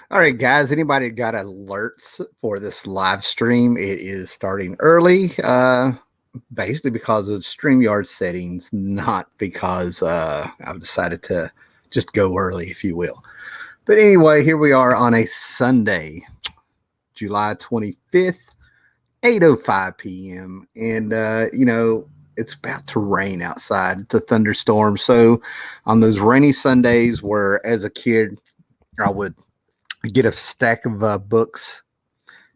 All right, guys. Anybody got alerts for this live stream? It is starting early, basically because of StreamYard settings, not because I've decided to just go early, if you will. But anyway, here we are on a Sunday, July 25th, 8:05 p.m. And, it's about to rain outside. It's a thunderstorm. So on those rainy Sundays where as a kid, I would get a stack of books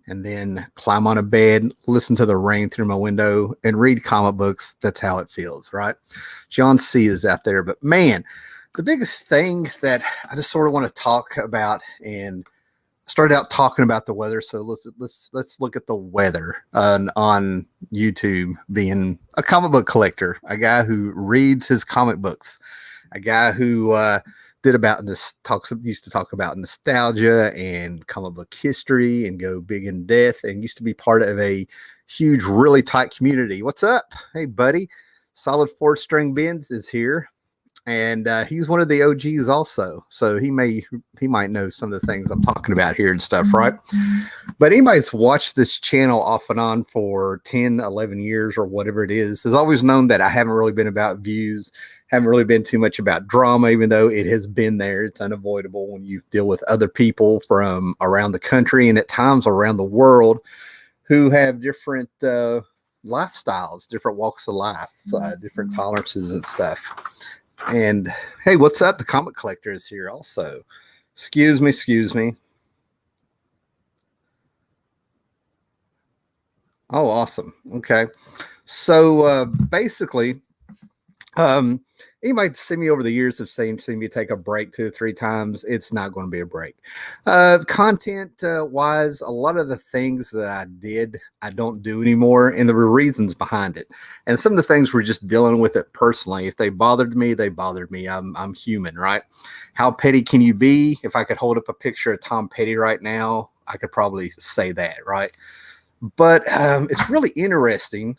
and then climb on a bed, listen to the rain through my window, and read comic books. That's how it feels, right? John C. is out there. But man, the biggest thing that I just sort of want to talk about, and started out talking about the weather. So let's look at the weather on YouTube. Being a comic book collector, a guy who reads his comic books, a guy who used to talk about nostalgia and comic book history and go big in depth, and used to be part of a huge, really tight community. What's up? Hey, buddy. Solid Four String Benz is here, and he's one of the OGs also. So he might know some of the things I'm talking about here and stuff, right? But anybody's watched this channel off and on for 10, 11 years or whatever it is, has always known that I haven't really been about views, haven't really been too much about drama, even though it has been there. It's unavoidable when you deal with other people from around the country and at times around the world who have different lifestyles, different walks of life, different tolerances and stuff. And hey, what's up? The comic collector is here also. Excuse me. Oh, awesome. Okay. So basically, anybody see me over the years have seen me take a break 2 or 3 times. It's not going to be a break. Content wise, a lot of the things that I did, I don't do anymore, and there were reasons behind it. And some of the things were just dealing with it personally. If they bothered me, they bothered me. I'm human, right? How petty can you be? If I could hold up a picture of Tom Petty right now, I could probably say that, right? But it's really interesting,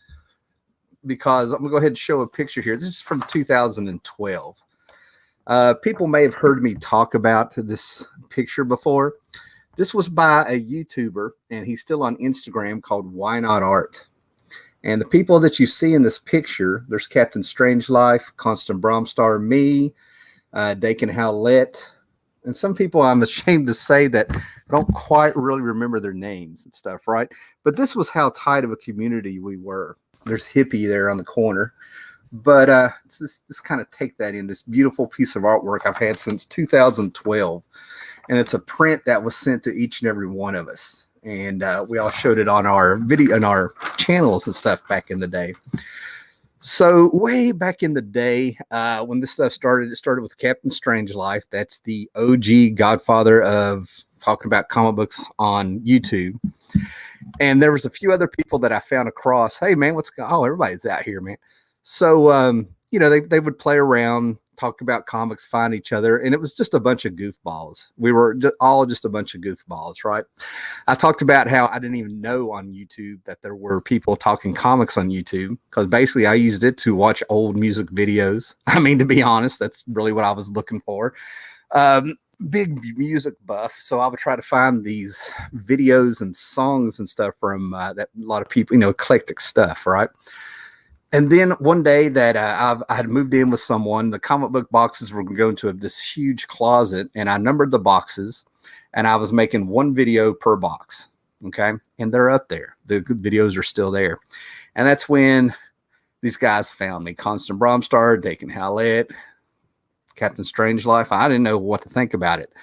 because I'm going to go ahead and show a picture here. This is from 2012. People may have heard me talk about this picture before. This was by a YouTuber, and he's still on Instagram, called Why Not Art. And the people that you see in this picture, there's Captain Strangelife, Constant Bromstar, me, Dakin Howlett, and some people I'm ashamed to say that I don't quite really remember their names and stuff, right? But this was how tight of a community we were. There's Hippie there on the corner. But just kind of take that in, this beautiful piece of artwork I've had since 2012. And it's a print that was sent to each and every one of us. And we all showed it on our video, on our channels and stuff back in the day. So way back in the day, when this stuff started, it started with Captain Strangelife. That's the OG godfather of talking about comic books on YouTube. And there was a few other people that I found across. Hey, man, what's going on? Oh, everybody's out here, man. So, they would play around, talk about comics, find each other. And it was just a bunch of goofballs. We were all just a bunch of goofballs, right? I talked about how I didn't even know on YouTube that there were people talking comics on YouTube, because basically I used it to watch old music videos. I mean, to be honest, that's really what I was looking for. Big music buff, so I would try to find these videos and songs and stuff from that a lot of people, eclectic stuff, right? And then one day that I had moved in with someone, the comic book boxes were going to go into this huge closet, and I numbered the boxes, and I was making one video per box, okay? And they're up there. The videos are still there. And that's when these guys found me. Constant Bromstar, Dakin Howlett, Captain Strangelife. I didn't know what to think about it.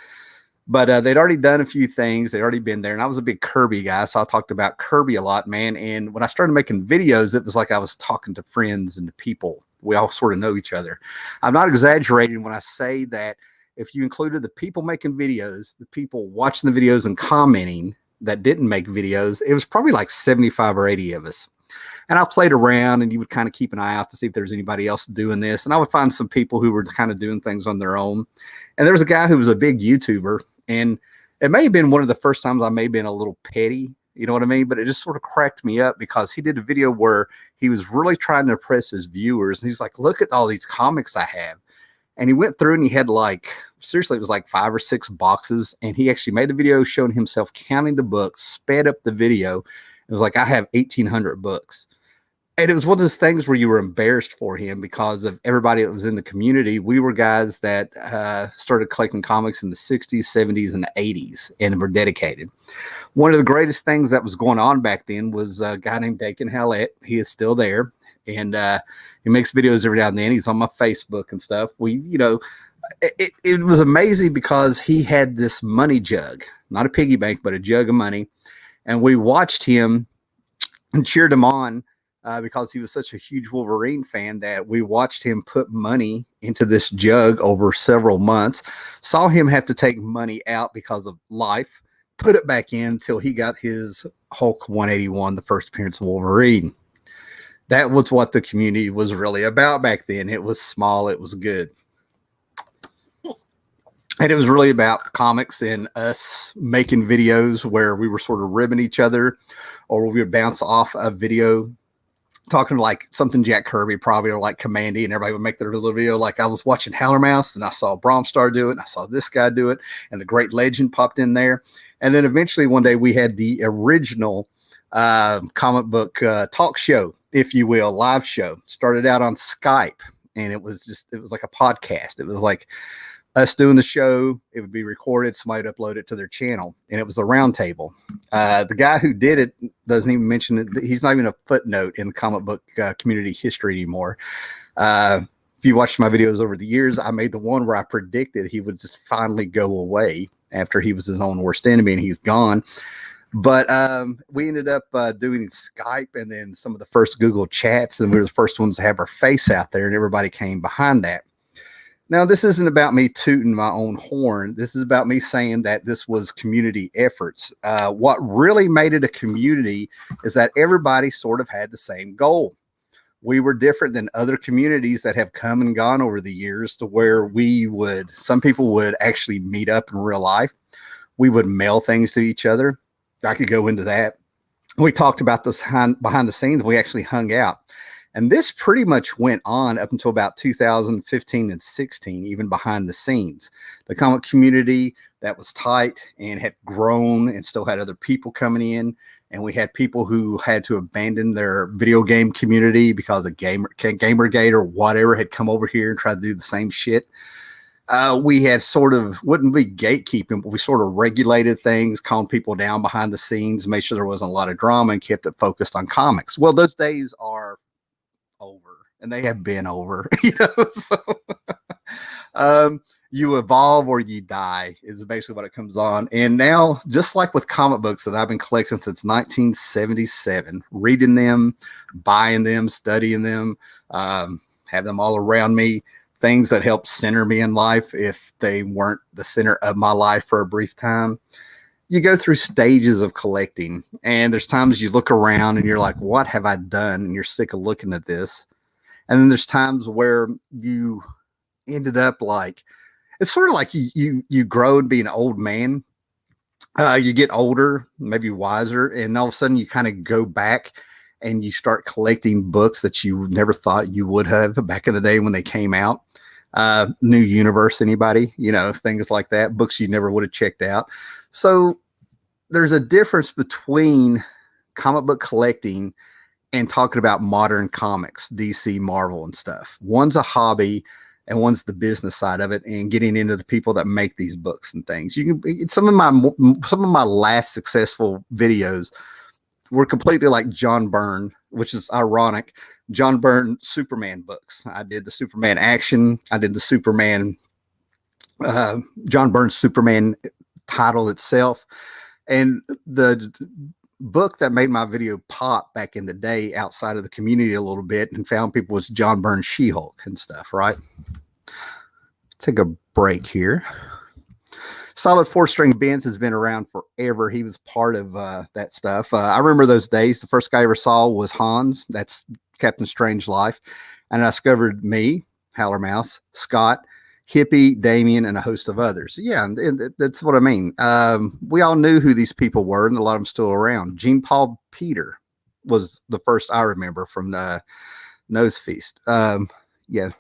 But they'd already done a few things. They'd already been there. And I was a big Kirby guy, so I talked about Kirby a lot, man. And when I started making videos, it was like I was talking to friends and to people. We all sort of know each other. I'm not exaggerating when I say that if you included the people making videos, the people watching the videos and commenting that didn't make videos, it was probably like 75 or 80 of us. And I played around, and you would kind of keep an eye out to see if there's anybody else doing this. And I would find some people who were kind of doing things on their own. And there was a guy who was a big YouTuber, and it may have been one of the first times I may have been a little petty, you know what I mean? But it just sort of cracked me up, because he did a video where he was really trying to impress his viewers. And he's like, look at all these comics I have. And he went through and he had like, seriously, it was like 5 or 6 boxes. And he actually made a video showing himself counting the books, sped up the video. It was like, I have 1,800 books. And it was one of those things where you were embarrassed for him because of everybody that was in the community. We were guys that started collecting comics in the 60s, 70s, and 80s and were dedicated. One of the greatest things that was going on back then was a guy named Dakin Hallett. He is still there. And he makes videos every now and then. He's on my Facebook and stuff. It was amazing because he had this money jug, not a piggy bank, but a jug of money. And we watched him and cheered him on because he was such a huge Wolverine fan that we watched him put money into this jug over several months, saw him have to take money out because of life, put it back in until he got his Hulk 181, the first appearance of Wolverine. That was what the community was really about back then. It was small. It was good. And it was really about comics and us making videos where we were sort of ribbing each other, or we would bounce off a video talking like something Jack Kirby probably, or like Commandy, and everybody would make their little video. Like I was watching Howler Mouse and I saw Bromstar do it, and I saw this guy do it, and the Great Legend popped in there. And then eventually one day we had the original comic book talk show, if you will, live show. Started out on Skype, and it was like a podcast. It was like us doing the show. It would be recorded, somebody would upload it to their channel, and it was a round table. The guy who did it doesn't even mention it. He's not even a footnote in the comic book community history anymore. If you watched my videos over the years, I made the one where I predicted he would just finally go away after he was his own worst enemy, and he's gone. But we ended up doing Skype and then some of the first Google chats, and we were the first ones to have our face out there, and everybody came behind that. Now, this isn't about me tooting my own horn. This is about me saying that this was community efforts. What really made it a community is that everybody sort of had the same goal. We were different than other communities that have come and gone over the years, to where some people would actually meet up in real life. We would mail things to each other. I could go into that. We talked about this behind the scenes. We actually hung out. And this pretty much went on up until about 2015 and 16, even behind the scenes. The comic community that was tight and had grown and still had other people coming in. And we had people who had to abandon their video game community because of Gamergate or whatever had come over here and tried to do the same shit. We had wouldn't be gatekeeping, but we sort of regulated things, calmed people down behind the scenes, made sure there wasn't a lot of drama, and kept it focused on comics. Well, those days are over, and they have been over. You evolve or you die is basically what it comes on. And now, just like with comic books that I've been collecting since 1977, reading them, buying them, studying them, have them all around me, things that help center me in life if they weren't the center of my life for a brief time. You go through stages of collecting, and there's times you look around and you're like, what have I done? And you're sick of looking at this. And then there's times where you ended up like, it's sort of like you grow and be an old man. You get older, maybe wiser, and all of a sudden you kind of go back and you start collecting books that you never thought you would have back in the day when they came out. New Universe, anybody, things like that, books you never would have checked out. So there's a difference between comic book collecting and talking about modern comics, DC, Marvel, and stuff. One's a hobby and one's the business side of it, and getting into the people that make these books and things. Some of my last successful videos were completely like John Byrne, which is ironic. John Byrne Superman books. I did the Superman action. I did the Superman, John Byrne Superman title itself. And the book that made my video pop back in the day outside of the community a little bit and found people was John Byrne She-Hulk and stuff, right? Take a break here. Solid 4-string Benz has been around forever. He was part of that stuff. I remember those days. The first guy I ever saw was Hans. That's Captain Strange Life. And I discovered me, Howler Mouse, Scott, Hippie, Damien, and a host of others. Yeah, and that's what I mean. We all knew who these people were, and a lot of them still around. Jean Paul Peter was the first I remember from the Nose Feast. Yeah.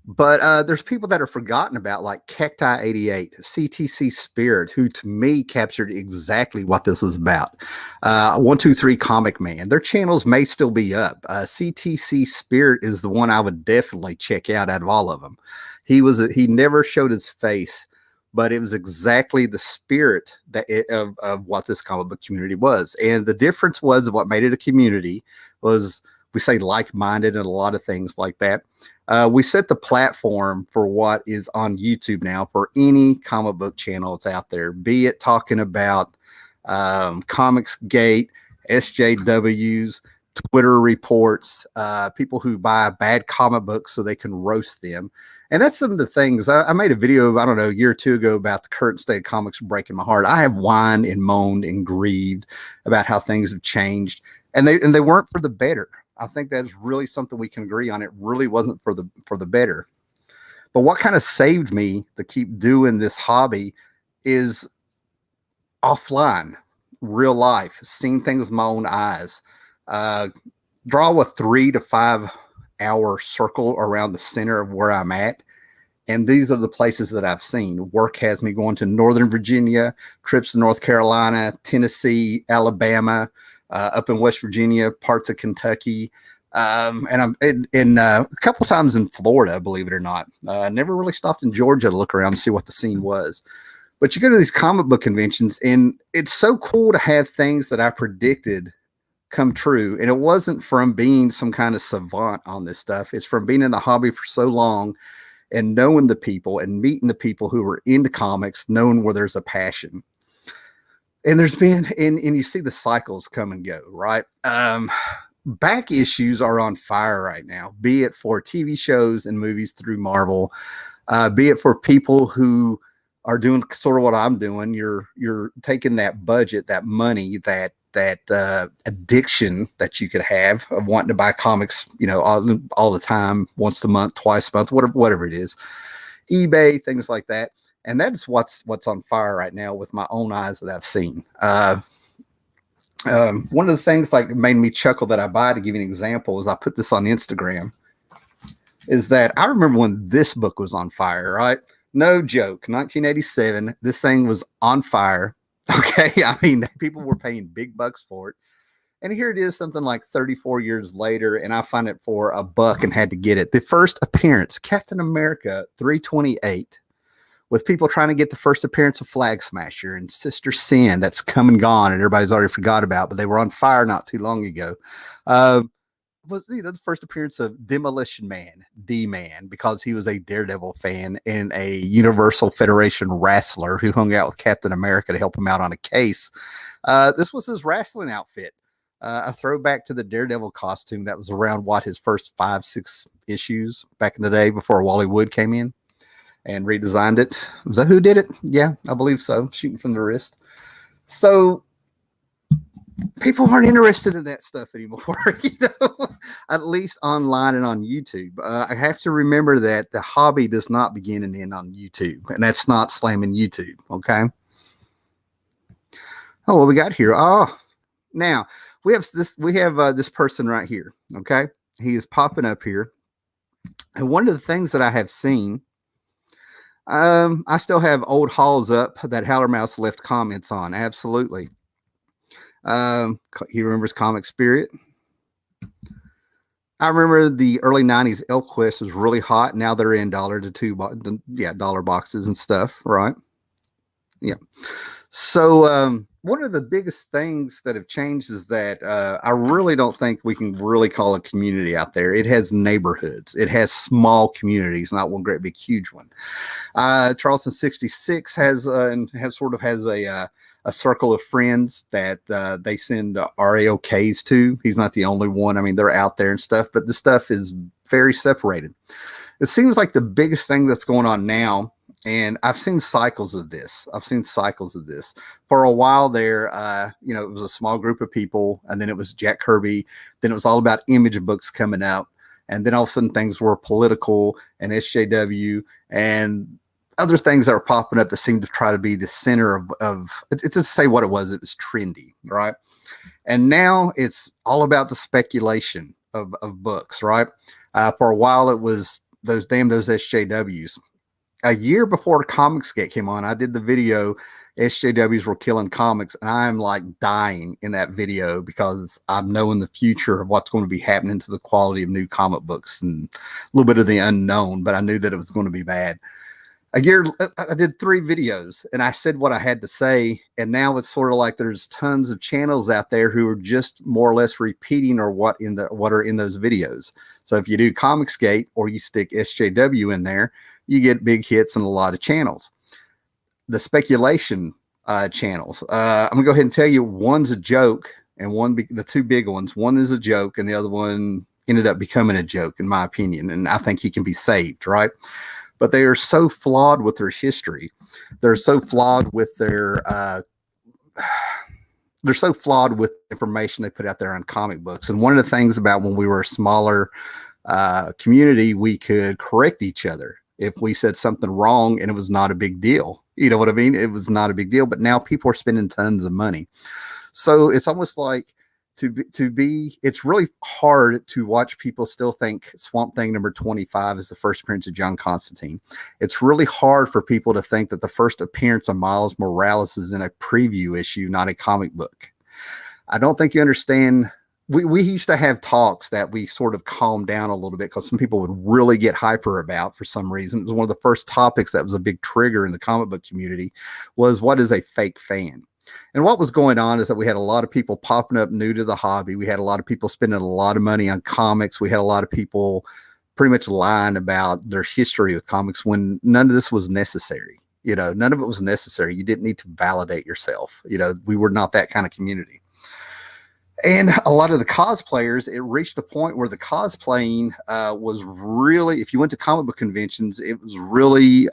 But there's people that are forgotten about, like Cacti 88, CTC Spirit, who to me captured exactly what this was about. 123 Comic Man. Their channels may still be up. CTC Spirit is the one I would definitely check out of all of them. He never showed his face, but it was exactly the spirit of what this comic book community was. And the difference was what made it a community was, we say, like-minded and a lot of things like that. We set the platform for what is on YouTube now for any comic book channel that's out there, be it talking about Comics Gate, SJWs, Twitter reports, people who buy bad comic books so they can roast them. And that's some of the things. I made a video, I don't know, a year or two ago about the current state of comics breaking my heart. I have whined and moaned and grieved about how things have changed, and they weren't for the better. I think that's really something we can agree on. It really wasn't for the better. But what kind of saved me to keep doing this hobby is offline, real life, seeing things with my own eyes. Draw a 3 to 5 hour circle around the center of where I'm at. And these are the places that I've seen. Work has me going to Northern Virginia, trips to North Carolina, Tennessee, Alabama, up in West Virginia, parts of Kentucky, and I'm in a couple times in Florida, believe it or not. I never really stopped in Georgia to look around and see what the scene was. But you go to these comic book conventions, and it's so cool to have things that I predicted come true. And it wasn't from being some kind of savant on this stuff. It's from being in the hobby for so long and knowing the people and meeting the people who are into comics, knowing where there's a passion. And there's been, and you see the cycles come and go, right? Back issues are on fire right now, be it for TV shows and movies through Marvel, be it for people who are doing sort of what I'm doing. You're taking that budget, that money, that addiction that you could have of wanting to buy comics, all the time, once a month, twice a month, whatever it is, eBay, things like that. And that's what's on fire right now with my own eyes that I've seen. One of the things like made me chuckle that I buy, to give you an example, is I put this on Instagram, is that I remember when this book was on fire, right? No joke. 1987, this thing was on fire. Okay. I mean, people were paying big bucks for it. And here it is, something like 34 years later, and I find it for $1 and had to get it. The first appearance, Captain America 328. With people trying to get the first appearance of Flag Smasher and Sister Sin, that's come and gone and everybody's already forgot about, but they were on fire not too long ago. Was the first appearance of Demolition Man, D-Man, because he was a Daredevil fan and a Universal Federation wrestler who hung out with Captain America to help him out on a case. This was his wrestling outfit. A throwback to the Daredevil costume that was around his first 5-6 issues back in the day before Wally Wood came in and redesigned it. Was that who did it? Yeah, I believe so. Shooting from the wrist. So people aren't interested in that stuff anymore, at least online and on YouTube. I have to remember that the hobby does not begin and end on YouTube, and that's not slamming YouTube. Okay. Oh, what we got here? Oh, now we have this person right here. Okay. He is popping up here. And one of the things that I have seen, I still have old hauls up that Howler Mouse left comments on. Absolutely. He remembers Comic Spirit. I remember the early 90s ElfQuest was really hot. Now they're in $1 to $2, dollar boxes and stuff, right? Yeah. So one of the biggest things that have changed is that I really don't think we can really call a community out there. It has neighborhoods. It has small communities, not one great big huge one. Charleston 66 has a circle of friends that they send RAOKs to. He's not the only one. I mean, they're out there and stuff, but the stuff is very separated. It seems like the biggest thing that's going on now, and I've seen cycles of this. For a while there, it was a small group of people, and then it was Jack Kirby. Then it was all about image books coming out. And then all of a sudden things were political and SJW and other things that were popping up that seemed to try to be the center of it's to say what it was trendy, right? And now it's all about the speculation of books, right? For a while it was those SJWs. A year before Comicsgate came on, I did the video SJWs were killing comics, and I'm like dying in that video because I'm knowing the future of what's going to be happening to the quality of new comic books and a little bit of the unknown, but I knew that it was going to be bad. A year, I did 3 videos and I said what I had to say. And now it's sort of like there's tons of channels out there who are just more or less repeating or what are in those videos. So if you do Comicsgate or you stick SJW in there, you get big hits and a lot of channels. The speculation channels, I'm gonna go ahead and tell you, one's a joke and the 2 big ones, one is a joke and the other one ended up becoming a joke in my opinion. And I think he can be saved, right? But they are so flawed with their history. They're so flawed with they're so flawed with information they put out there on comic books. And one of the things about when we were a smaller community, we could correct each other if we said something wrong and it was not a big deal. You know what I mean? It was not a big deal, but now people are spending tons of money. So it's almost like it's really hard to watch people still think Swamp Thing number 25 is the first appearance of John Constantine. It's really hard for people to think that the first appearance of Miles Morales is in a preview issue, not a comic book. I don't think you understand. We used to have talks that we sort of calmed down a little bit because some people would really get hyper about for some reason. It was one of the first topics that was a big trigger in the comic book community was what is a fake fan? And what was going on is that we had a lot of people popping up new to the hobby. We had a lot of people spending a lot of money on comics. We had a lot of people pretty much lying about their history with comics when none of this was necessary. You know, none of it was necessary. You didn't need to validate yourself. You know, we were not that kind of community. And a lot of the cosplayers, it reached a point where the cosplaying was really, if you went to comic book conventions, it was really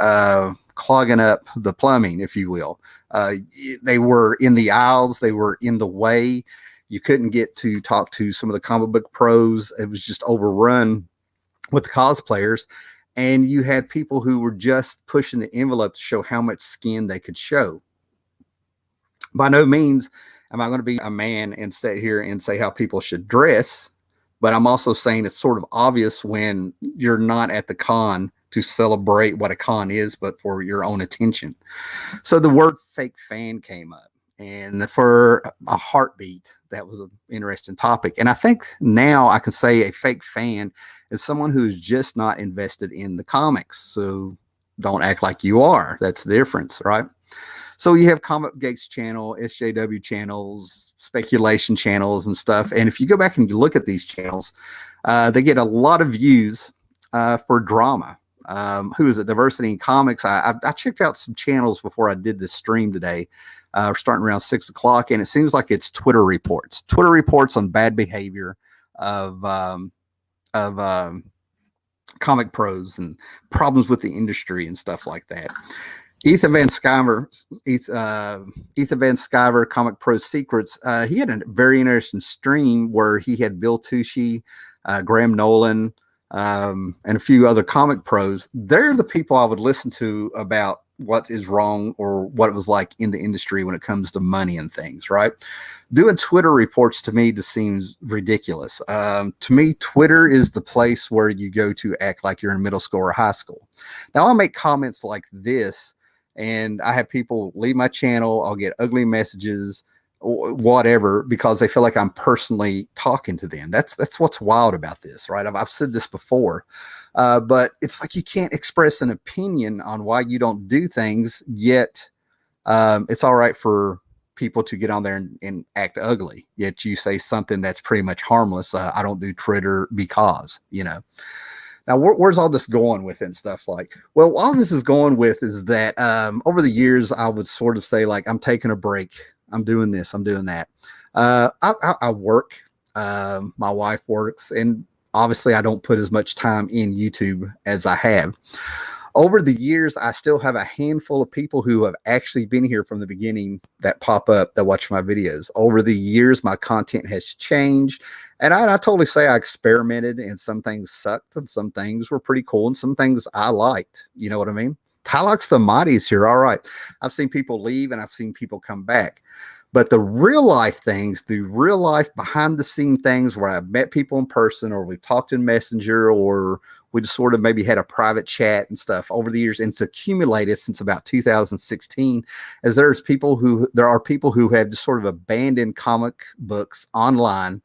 clogging up the plumbing, if you will. They were in the aisles. They were in the way. You couldn't get to talk to some of the comic book pros. It was just overrun with the cosplayers. And you had people who were just pushing the envelope to show how much skin they could show. By no means am I going to be a man and sit here and say how people should dress, but I'm also saying it's sort of obvious when you're not at the con to celebrate what a con is, but for your own attention. So the word fake fan came up, and for a heartbeat, that was an interesting topic. And I think now I can say a fake fan is someone who's just not invested in the comics. So don't act like you are. That's the difference, right? So you have Comicsgate's channel, SJW channels, speculation channels and stuff. And if you go back and you look at these channels, they get a lot of views for drama. Who is it? Diversity in Comics. I checked out some channels before I did this stream today. We're starting around 6 o'clock, and it seems like it's Twitter reports on bad behavior of comic pros and problems with the industry and stuff like that. Ethan Van Sciver, Comic Pro Secrets, he had a very interesting stream where he had Bill Tucci, Graham Nolan, and a few other comic pros. They're the people I would listen to about what is wrong or what it was like in the industry when it comes to money and things, right? Doing Twitter reports to me just seems ridiculous. To me, Twitter is the place where you go to act like you're in middle school or high school. Now, I'll make comments like this, and I have people leave my channel. I'll get ugly messages, whatever, because they feel like I'm personally talking to them. That's what's wild about this, right? I've said this before, but it's like you can't express an opinion on why you don't do things, yet it's all right for people to get on there and act ugly, yet you say something that's pretty much harmless. I don't do Twitter because, you know. Now, where's all this going with and stuff like? Well, all this is going with is that over the years, I would sort of say, like, I'm taking a break. I'm doing this. I'm doing that. I work. My wife works. And obviously, I don't put as much time in YouTube as I have. Over the years, I still have a handful of people who have actually been here from the beginning that pop up that watch my videos. Over the years, my content has changed. And I totally say I experimented, and some things sucked and some things were pretty cool and some things I liked. You know what I mean? Tylox the Mighty is here. All right. I've seen people leave and I've seen people come back. But the real life things, the real life behind the scene things where I've met people in person or we've talked in Messenger or We just sort of maybe had a private chat and stuff over the years, and it's accumulated since about 2016. As there are people who have just sort of abandoned comic books online,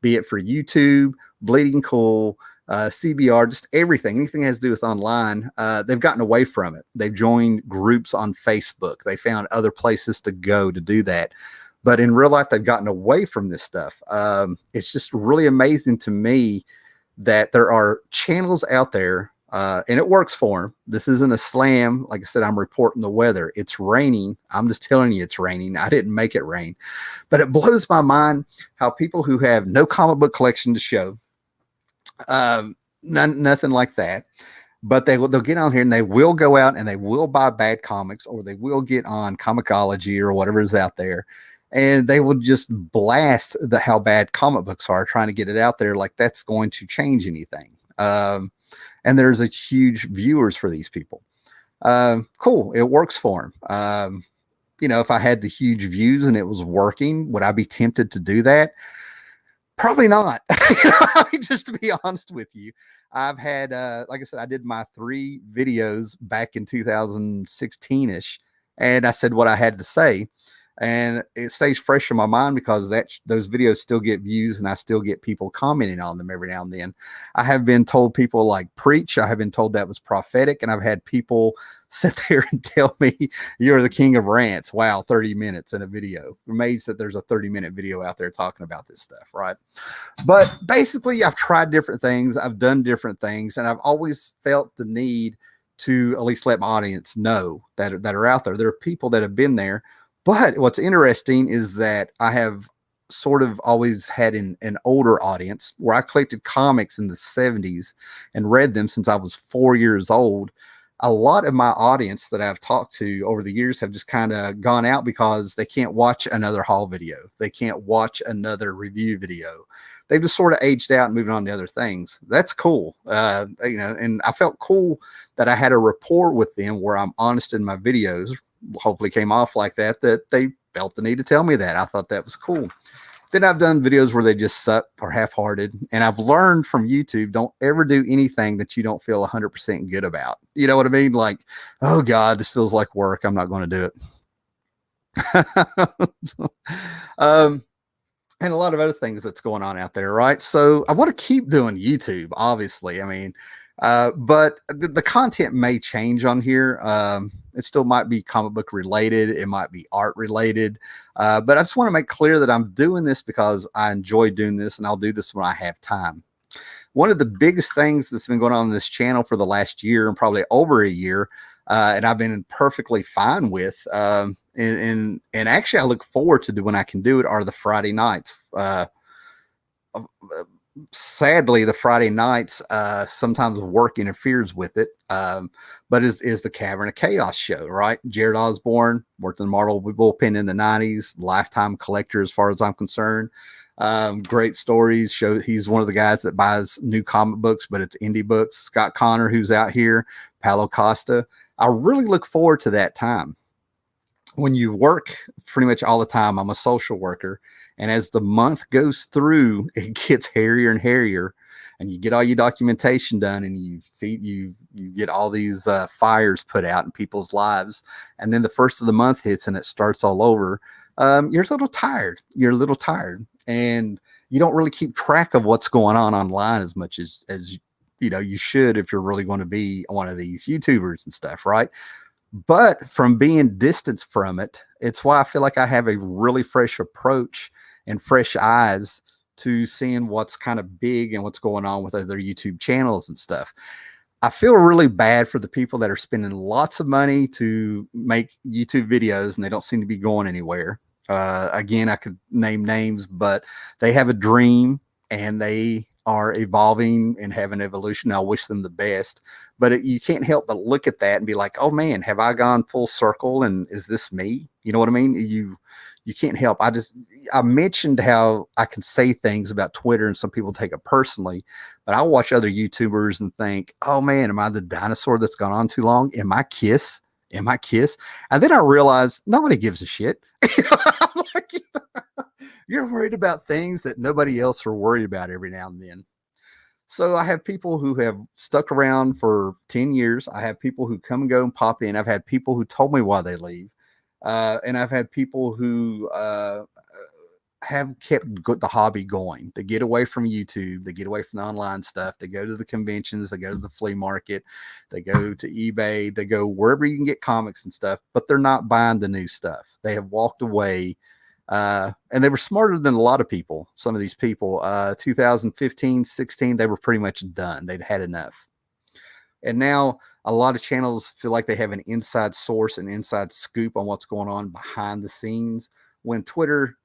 be it for YouTube, Bleeding Cool, CBR, just everything, anything that has to do with online. They've gotten away from it. They've joined groups on Facebook. They found other places to go to do that. But in real life, they've gotten away from this stuff. It's just really amazing to me that there are channels out there, and it works for them. This isn't a slam. Like I said, I'm reporting the weather. It's raining. I'm just telling you it's raining. I didn't make it rain. But it blows my mind how people who have no comic book collection to show, nothing like that, but they'll get on here and they will go out and they will buy bad comics, or they will get on Comixology or whatever is out there, and they will just blast how bad comic books are, trying to get it out there like that's going to change anything. And there's a huge viewers for these people. Cool. It works for them. If I had the huge views and it was working, would I be tempted to do that? Probably not. Just to be honest with you, I've had, like I said, I did my 3 videos back in 2016-ish, and I said what I had to say. And it stays fresh in my mind because those videos still get views, and I still get people commenting on them every now and then. I have been told people like preach. I have been told that was prophetic, and I've had people sit there and tell me you're the king of rants. Wow, 30 minutes in a video. I'm amazed that there's a 30-minute video out there talking about this stuff, right? But basically, I've tried different things. I've done different things, and I've always felt the need to at least let my audience know that are out there. There are people that have been there. But what's interesting is that I have sort of always had an older audience where I collected comics in the 70s and read them since I was 4 years old. A lot of my audience that I've talked to over the years have just kind of gone out because they can't watch another haul video. They can't watch another review video. They've just sort of aged out and moving on to other things. That's cool. And I felt cool that I had a rapport with them where I'm honest in my videos. Hopefully came off like that they felt the need to tell me that. I thought that was cool. Then I've done videos where they just suck or half-hearted, and I've learned from YouTube, don't ever do anything that you don't feel 100% good about. You know what I mean? Like, oh God, this feels like work, I'm not going to do it. And a lot of other things that's going on out there, right? So I want to keep doing YouTube, obviously. I mean, but the content may change on here. It still might be comic book related. It might be art related. But I just want to make clear that I'm doing this because I enjoy doing this, and I'll do this when I have time. One of the biggest things that's been going on this channel for the last year and probably over a year, and I've been perfectly fine with, and actually I look forward to when I can do it, are the Friday nights. Sadly, the Friday nights, sometimes work interferes with it. But is the Cavern of Chaos show, right? Jared Osborne worked in the Marvel bullpen in the 90s, lifetime collector as far as I'm concerned. Great stories. He's one of the guys that buys new comic books, but it's indie books. Scott Connor, who's out here, Paulo Costa. I really look forward to that time. When you work pretty much all the time, I'm a social worker. And as the month goes through, it gets hairier and hairier, and you get all your documentation done, and you get all these fires put out in people's lives. And then the first of the month hits and it starts all over. You're a little tired. And you don't really keep track of what's going on online as much as you should if you're really going to be one of these YouTubers and stuff, right? But from being distanced from it, it's why I feel like I have a really fresh approach and fresh eyes to seeing what's kind of big and what's going on with other YouTube channels and stuff. I feel really bad for the people that are spending lots of money to make YouTube videos and they don't seem to be going anywhere. Again, I could name names, but they have a dream and they are evolving and have an evolution. I wish them the best, but you can't help but look at that and be like, oh man, have I gone full circle? And is this me? You know what I mean? You can't help. I mentioned how I can say things about Twitter and some people take it personally, but I watch other YouTubers and think, oh man, am I the dinosaur that's gone on too long? Am I Kiss? And then I realize nobody gives a shit. I'm like, you're worried about things that nobody else are worried about every now and then. So I have people who have stuck around for 10 years. I have people who come and go and pop in. I've had people who told me why they leave. And I've had people who have kept the hobby going. They get away from YouTube, they get away from the online stuff, they go to the conventions, they go to the flea market, they go to eBay, they go wherever you can get comics and stuff, but they're not buying the new stuff. They have walked away. And they were smarter than a lot of people. Some of these people, 2015, 16, they were pretty much done. They'd had enough. And now a lot of channels feel like they have an inside source, an inside scoop on what's going on behind the scenes. When Twitter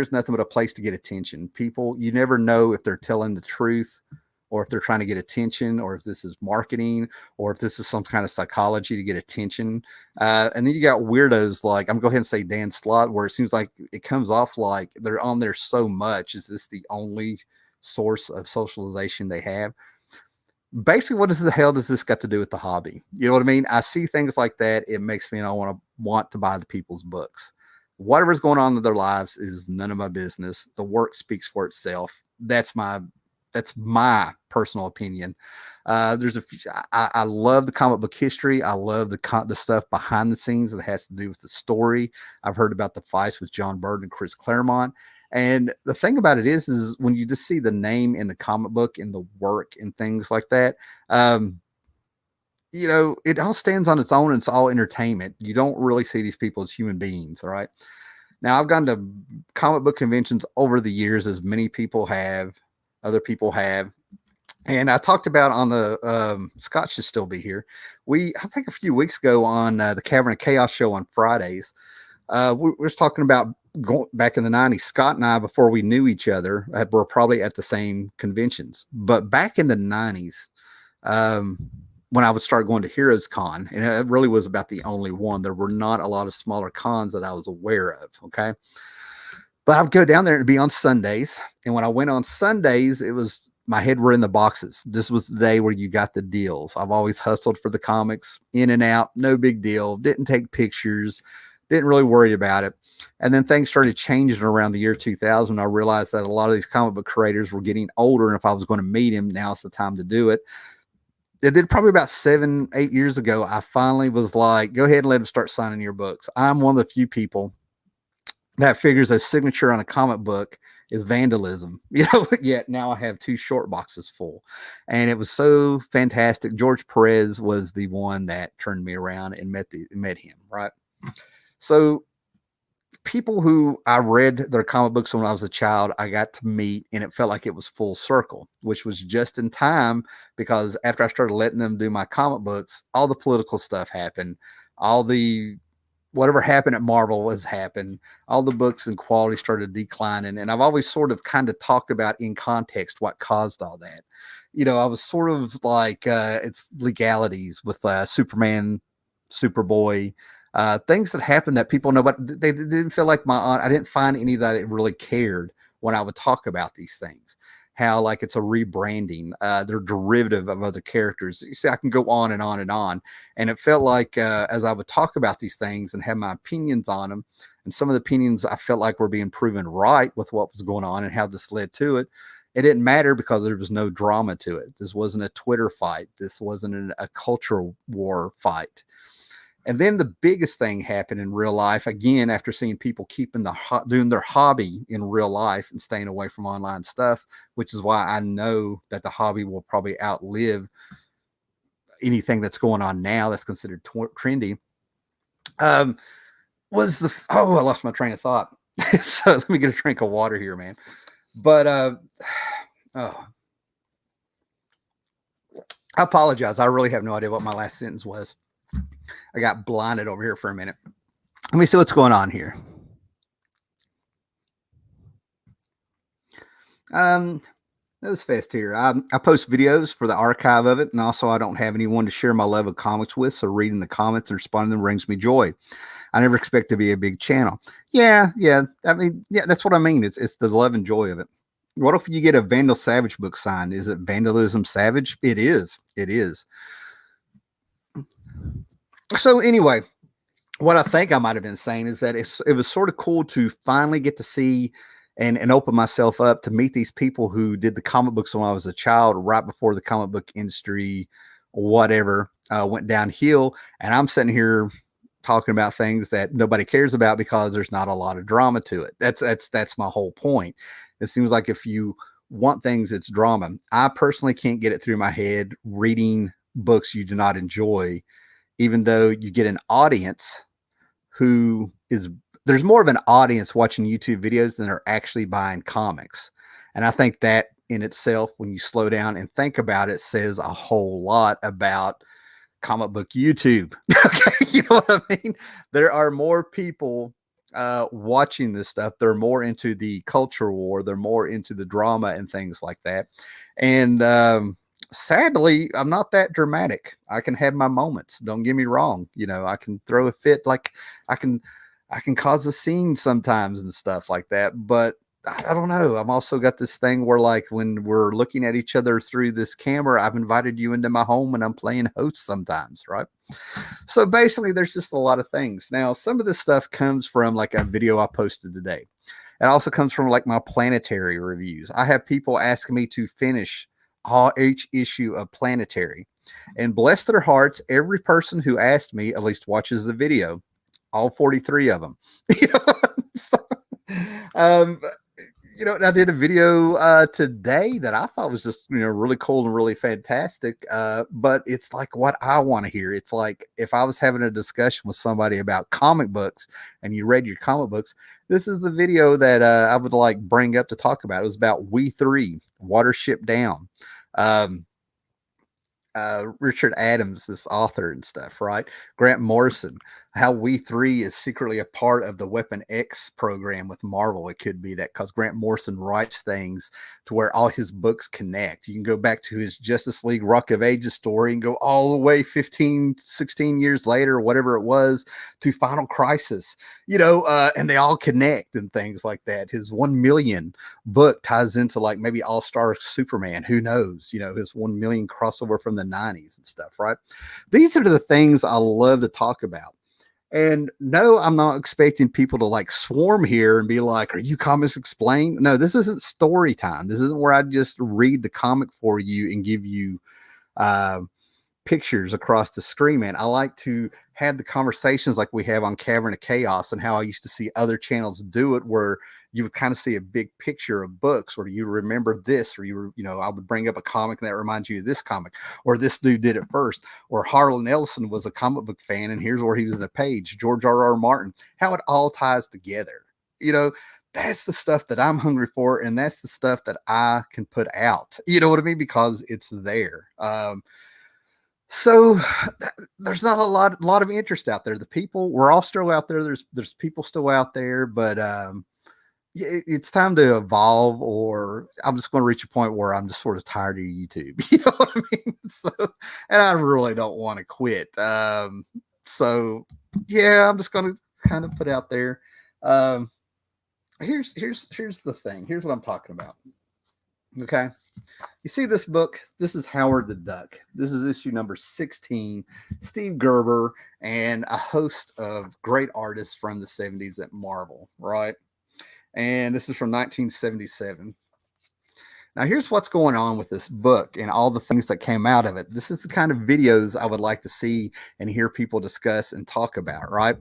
is nothing but a place to get attention. People, you never know if they're telling the truth or if they're trying to get attention, or if this is marketing, or if this is some kind of psychology to get attention. And then you got weirdos like, I'm going to go ahead and say Dan Slott, where it seems like it comes off like they're on there so much. Is this the only source of socialization they have? Basically, what the hell does this got to do with the hobby? You know what I mean? I see things like that. It makes me want to buy the people's books. Whatever's going on in their lives is none of my business. The work speaks for itself. That's my personal opinion. There's I love the comic book history. I love the stuff behind the scenes that has to do with the story. I've heard about the fights with John Byrne and Chris Claremont. And the thing about it is when you just see the name in the comic book and the work and things like that, it all stands on its own. And it's all entertainment. You don't really see these people as human beings. All right. Now, I've gone to comic book conventions over the years, as many people have, other people have. And I talked about on the Scott should still be here. I think a few weeks ago on the Cavern of Chaos show on Fridays, we were talking about going back in the 90s. Scott and I, before we knew each other, were probably at the same conventions. But back in the 90s, when I would start going to Heroes Con, and it really was about the only one. There were not a lot of smaller cons that I was aware of. Okay. But I would go down there and be on Sundays. And when I went on Sundays, my head were in the boxes. This was the day where you got the deals. I've always hustled for the comics, in and out, no big deal. Didn't take pictures, didn't really worry about it. And then things started changing around the year 2000. I realized that a lot of these comic book creators were getting older. And if I was going to meet him, now's the time to do it. It did probably about 7-8 years ago. I finally was like, go ahead and let him start signing your books. I'm one of the few people that figures a signature on a comic book is vandalism. Yet now I have 2 short boxes full. And it was so fantastic. George Perez was the one that turned me around and met him, right? So people who I read their comic books when I was a child, I got to meet, and it felt like it was full circle, which was just in time, because after I started letting them do my comic books, all the political stuff happened. All the whatever happened at Marvel has happened. All the books and quality started declining. And I've always sort of kind of talked about in context what caused all that. I was sort of like, it's legalities with Superman, Superboy, things that happened that people know, but they didn't feel like I didn't find any that really cared when I would talk about these things. How like it's a rebranding, they're derivative of other characters. You see, I can go on and on and on. And it felt like as I would talk about these things and have my opinions on them, and some of the opinions I felt like were being proven right with what was going on and how this led to it, it didn't matter because there was no drama to it. This wasn't a Twitter fight. This wasn't a cultural war fight. And then the biggest thing happened in real life, again, after seeing people doing their hobby in real life and staying away from online stuff, which is why I know that the hobby will probably outlive anything that's going on now that's considered trendy. I lost my train of thought. So let me get a drink of water here, man. But, I apologize. I really have no idea what my last sentence was. I got blinded over here for a minute. Let me see what's going on here. That was fast here. I post videos for the archive of it, and also I don't have anyone to share my love of comics with, so reading the comments and responding to them brings me joy. I never expect to be a big channel. Yeah. I mean, yeah, that's what I mean. It's the love and joy of it. What if you get a Vandal Savage book signed? Is it Vandalism Savage? It is. It is. So anyway, what I think I might have been saying is that it was sort of cool to finally get to see and open myself up to meet these people who did the comic books when I was a child, right before the comic book industry, whatever, went downhill. And I'm sitting here talking about things that nobody cares about because there's not a lot of drama to it. That's my whole point. It seems like if you want things, it's drama. I personally can't get it through my head reading books you do not enjoy, even though you get an audience who is, there's more of an audience watching YouTube videos than are actually buying comics. And I think that in itself, when you slow down and think about it, says a whole lot about comic book YouTube. Okay, you know what I mean? There are more people watching this stuff. They're more into the culture war. They're more into the drama and things like that. And sadly, I'm not that dramatic. I can have my moments. Don't get me wrong. You know, I can throw a fit. Like I can cause a scene sometimes and stuff like that. But I don't know. I'm also got this thing where, like, when we're looking at each other through this camera, I've invited you into my home and I'm playing host sometimes, right? So basically, there's just a lot of things. Now, some of this stuff comes from like a video I posted today. It also comes from like my Planetary reviews. I have people asking me to finish each issue of Planetary, and bless their hearts, every person who asked me at least watches the video. All 43 of them. You know, so, you know, I did a video today that I thought was just, you know, really cool and really fantastic. But it's like what I want to hear. It's like if I was having a discussion with somebody about comic books and you read your comic books, this is the video that I would like bring up to talk about. It was about We Three, Watership Down. Richard Adams, this author and stuff, right? Grant Morrison, how We Three is secretly a part of the Weapon X program with Marvel. It could be that because Grant Morrison writes things to where all his books connect. You can go back to his Justice League Rock of Ages story and go all the way 15, 16 years later, whatever it was, to Final Crisis, you know, and they all connect and things like that. His 1 million book ties into like maybe All-Star Superman. Who knows? You know, his 1 million crossover from the 90s and stuff, right? These are the things I love to talk about. And no, I'm not expecting people to like swarm here and be like, are you Comics Explained? No, this isn't story time. This isn't where I just read the comic for you and give you pictures across the screen, man. I like to have the conversations like we have on Cavern of Chaos and how I used to see other channels do it, where you would kind of see a big picture of books, or you remember this, or you know, I would bring up a comic that reminds you of this comic, or this dude did it first, or Harlan Ellison was a comic book fan and here's where he was in a page, George R.R. Martin, how it all ties together. You know, that's the stuff that I'm hungry for, and that's the stuff that I can put out. You know what I mean? Because it's there. So there's not a lot of interest out there. The people, we're all still out there. There's people still out there, but it's time to evolve, or I'm just going to reach a point where I'm just sort of tired of YouTube. You know what I mean? So, and I really don't want to quit. So yeah, I'm just going to kind of put out there. Here's the thing. Here's what I'm talking about. Okay. You see this book? This is Howard the Duck. This is issue number 16. Steve Gerber and a host of great artists from the 70s at Marvel, right? And this is from 1977. Now, here's what's going on with this book and all the things that came out of it. This is the kind of videos I would like to see and hear people discuss and talk about, right?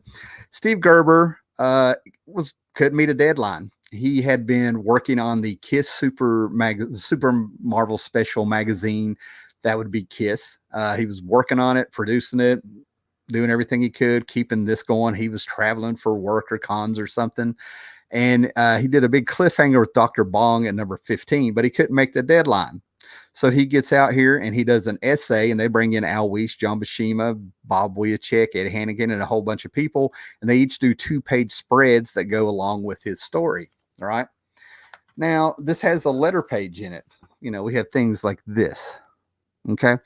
Steve Gerber couldn't meet a deadline. He had been working on the Kiss Super Marvel Special magazine. That would be Kiss. He was working on it, producing it, doing everything he could, keeping this going. He was traveling for work or cons or something. And he did a big cliffhanger with Dr. Bong at number 15, but he couldn't make the deadline. So he gets out here and he does an essay, and they bring in Al Weiss, John Buscema, Bob Wojciech, Ed Hannigan, and a whole bunch of people. And they each do 2-page spreads that go along with his story. All right. Now, this has a letter page in it. You know, we have things like this. Okay.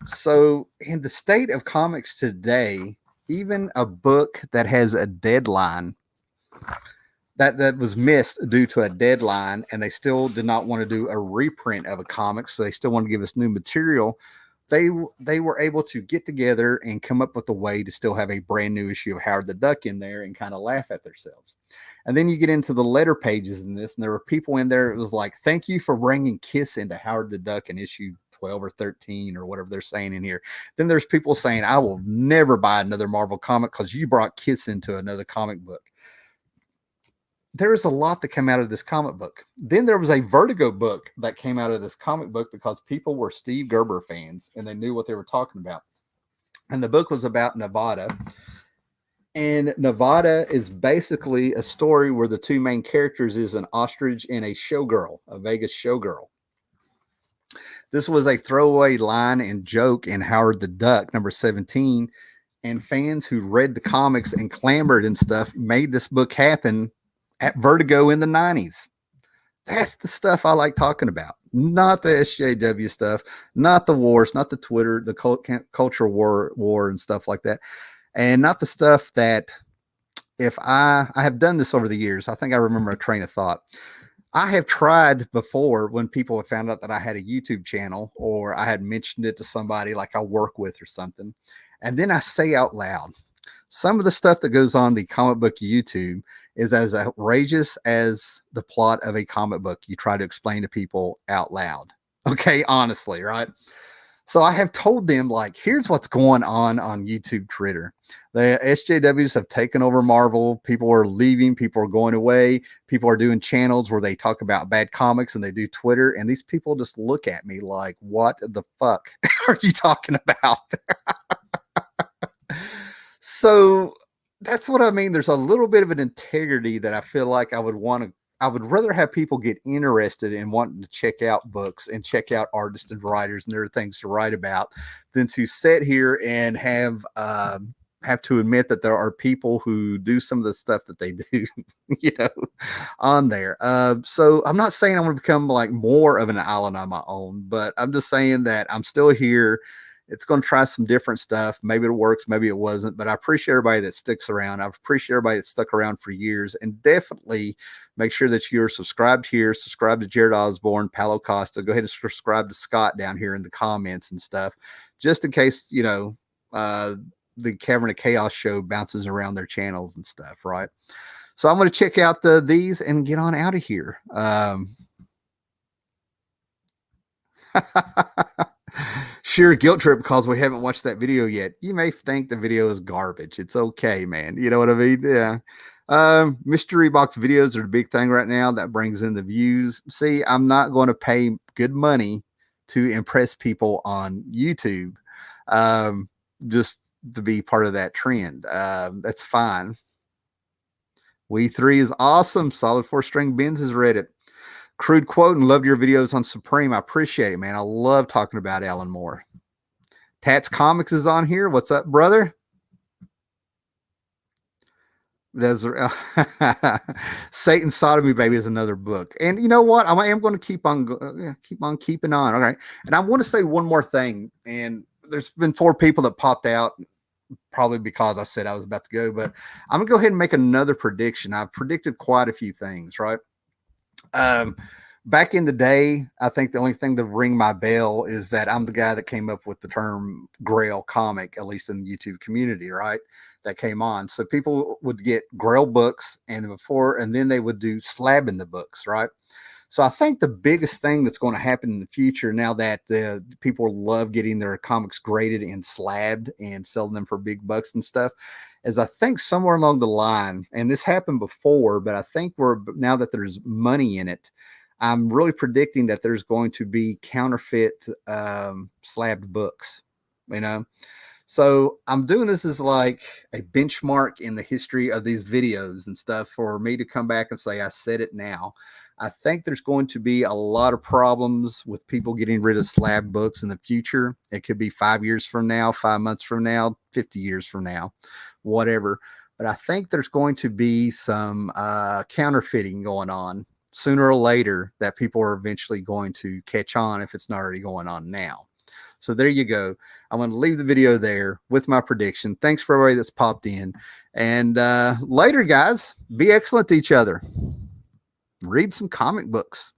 So in the state of comics today, even a book that has a deadline that was missed due to a deadline, and they still did not want to do a reprint of a comic, so they still want to give us new material, they were able to get together and come up with a way to still have a brand new issue of Howard the Duck in there and kind of laugh at themselves. And then you get into the letter pages in this, and there were people in there. It was like, thank you for bringing Kiss into Howard the Duck in issue 12 or 13 or whatever they're saying in here. Then there's people saying, I will never buy another Marvel comic because you brought Kiss into another comic book. There's a lot that came out of this comic book. Then there was a Vertigo book that came out of this comic book because people were Steve Gerber fans and they knew what they were talking about. And the book was about Nevada. And Nevada is basically a story where the two main characters is an ostrich and a showgirl, a Vegas showgirl. This was a throwaway line and joke in Howard the Duck, number 17. And fans who read the comics and clamored and stuff made this book happen at Vertigo in the 90s. That's the stuff I like talking about. Not the SJW stuff, not the wars, not the Twitter, the culture war and stuff like that. And not the stuff that if I have done this over the years. I think I remember a train of thought. I have tried before when people have found out that I had a YouTube channel or I had mentioned it to somebody like I work with or something. And then I say out loud, some of the stuff that goes on the comic book YouTube is as outrageous as the plot of a comic book you try to explain to people out loud. Okay, honestly, right? So I have told them, like, here's what's going on YouTube Twitter. The SJWs have taken over Marvel. People are leaving. People are going away. People are doing channels where they talk about bad comics and they do Twitter. And these people just look at me like, what the fuck are you talking about? So that's what I mean. There's a little bit of an integrity that I feel like I would rather have people get interested in wanting to check out books and check out artists and writers and there are things to write about than to sit here and have to admit that there are people who do some of the stuff that they do, on there. So I'm not saying I'm going to become like more of an island on my own, but I'm just saying that I'm still here. It's going to try some different stuff. Maybe it works, maybe it wasn't, but I appreciate everybody that sticks around. I appreciate everybody that stuck around for years, and definitely make sure that you're subscribed here, subscribe to Jared Osborne, Paulo Costa, go ahead and subscribe to Scott down here in the comments and stuff, just in case, the Cavern of Chaos show bounces around their channels and stuff. Right. So I'm going to check out these and get on out of here. Sure, guilt trip because we haven't watched that video yet. You may think the video is garbage. It's okay, man. You know what I mean? Yeah. Mystery box videos are the big thing right now. That brings in the views. See, I'm not going to pay good money to impress people on YouTube, just to be part of that trend. That's fine. We3 is awesome. Solid 4-string Benz has read it. Crude quote and loved your videos on Supreme. I appreciate it, man. I love talking about Alan Moore. Tats Comics is on here. What's up, brother? Satan's Sodomy Baby is another book. And you know what? I am going to keep on keeping on. All right. And I want to say one more thing. And there's been 4 people that popped out, probably because I said I was about to go, but I'm going to go ahead and make another prediction. I've predicted quite a few things, right? Back in the day, I think the only thing that ring my bell is that I'm the guy that came up with the term Grail comic, at least in the YouTube community, right? That came on. So people would get Grail books and then they would do slabbing the books, right? So I think the biggest thing that's going to happen in the future, now that the people love getting their comics graded and slabbed and selling them for big bucks and stuff, is I think somewhere along the line, and this happened before, but I think now that there's money in it, I'm really predicting that there's going to be counterfeit slabbed books, So I'm doing this as like a benchmark in the history of these videos and stuff for me to come back and say, I said it now. I think there's going to be a lot of problems with people getting rid of slab books in the future. It could be 5 years from now, 5 months from now, 50 years from now, whatever. But I think there's going to be some counterfeiting going on sooner or later that people are eventually going to catch on if it's not already going on now. So there you go. I'm going to leave the video there with my prediction. Thanks for everybody that's popped in. And later, guys, be excellent to each other. Read some comic books.